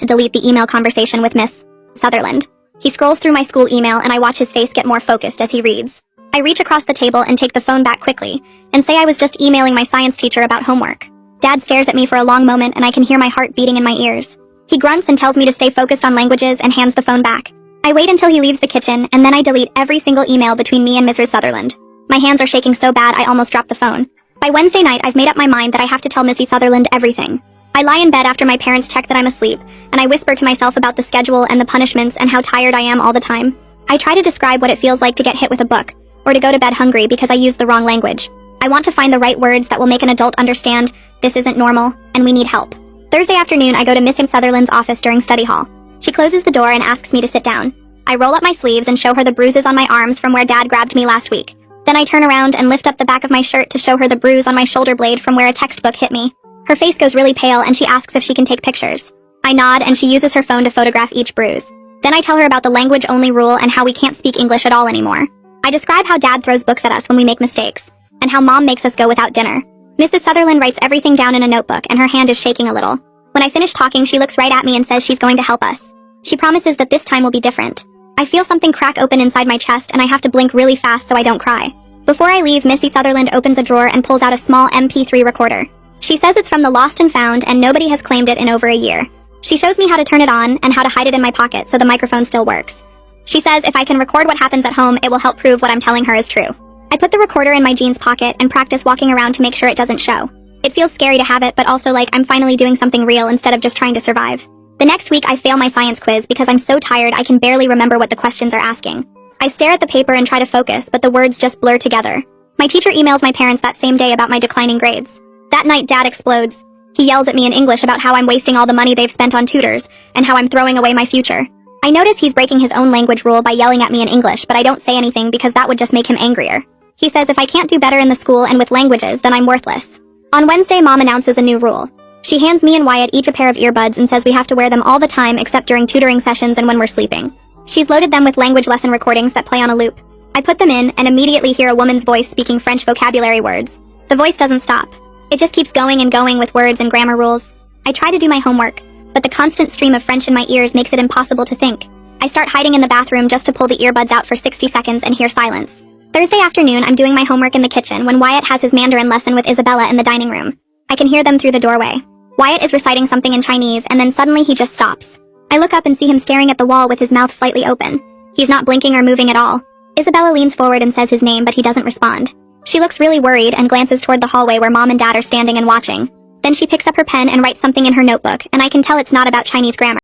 to delete the email conversation with Miss Sutherland. He scrolls through my school email and I watch his face get more focused as he reads. I reach across the table and take the phone back quickly and say I was just emailing my science teacher about homework. Dad stares at me for a long moment and I can hear my heart beating in my ears. He grunts and tells me to stay focused on languages and hands the phone back. I wait until he leaves the kitchen and then I delete every single email between me and Mrs. Sutherland. My hands are shaking so bad I almost dropped the phone. By Wednesday night, I've made up my mind that I have to tell Missy Sutherland everything. I lie in bed after my parents check that I'm asleep, and I whisper to myself about the schedule and the punishments and how tired I am all the time. I try to describe what it feels like to get hit with a book, or to go to bed hungry because I used the wrong language. I want to find the right words that will make an adult understand this isn't normal, and we need help. Thursday afternoon, I go to Mrs. Sutherland's office during study hall. She closes the door and asks me to sit down. I roll up my sleeves and show her the bruises on my arms from where Dad grabbed me last week. Then I turn around and lift up the back of my shirt to show her the bruise on my shoulder blade from where a textbook hit me. Her face goes really pale and she asks if she can take pictures. I nod and she uses her phone to photograph each bruise. Then I tell her about the language-only rule and how we can't speak English at all anymore. I describe how Dad throws books at us when we make mistakes, and how Mom makes us go without dinner. Mrs. Sutherland writes everything down in a notebook and her hand is shaking a little. When I finish talking, she looks right at me and says she's going to help us. She promises that this time will be different. I feel something crack open inside my chest and I have to blink really fast so I don't cry. Before I leave, Missy Sutherland opens a drawer and pulls out a small MP3 recorder. She says it's from the Lost and Found and nobody has claimed it in over a year. She shows me how to turn it on and how to hide it in my pocket so the microphone still works. She says if I can record what happens at home, it will help prove what I'm telling her is true. I put the recorder in my jeans pocket and practice walking around to make sure it doesn't show. It feels scary to have it, but also like I'm finally doing something real instead of just trying to survive. The next week I fail my science quiz because I'm so tired I can barely remember what the questions are asking. I stare at the paper and try to focus, but the words just blur together. My teacher emails my parents that same day about my declining grades. That night, Dad explodes. He yells at me in English about how I'm wasting all the money they've spent on tutors, and how I'm throwing away my future. I notice he's breaking his own language rule by yelling at me in English, but I don't say anything because that would just make him angrier. He says if I can't do better in the school and with languages, then I'm worthless. On Wednesday, Mom announces a new rule. She hands me and Wyatt each a pair of earbuds and says we have to wear them all the time except during tutoring sessions and when we're sleeping. She's loaded them with language lesson recordings that play on a loop. I put them in and immediately hear a woman's voice speaking French vocabulary words. The voice doesn't stop. It just keeps going and going with words and grammar rules. I try to do my homework, but the constant stream of French in my ears makes it impossible to think. I start hiding in the bathroom just to pull the earbuds out for 60 seconds and hear silence. Thursday afternoon, I'm doing my homework in the kitchen when Wyatt has his Mandarin lesson with Isabella in the dining room. I can hear them through the doorway. Wyatt is reciting something in Chinese and then suddenly he just stops. I look up and see him staring at the wall with his mouth slightly open. He's not blinking or moving at all. Isabella leans forward and says his name, but he doesn't respond. She looks really worried and glances toward the hallway where Mom and Dad are standing and watching. Then she picks up her pen and writes something in her notebook, and I can tell it's not about Chinese grammar.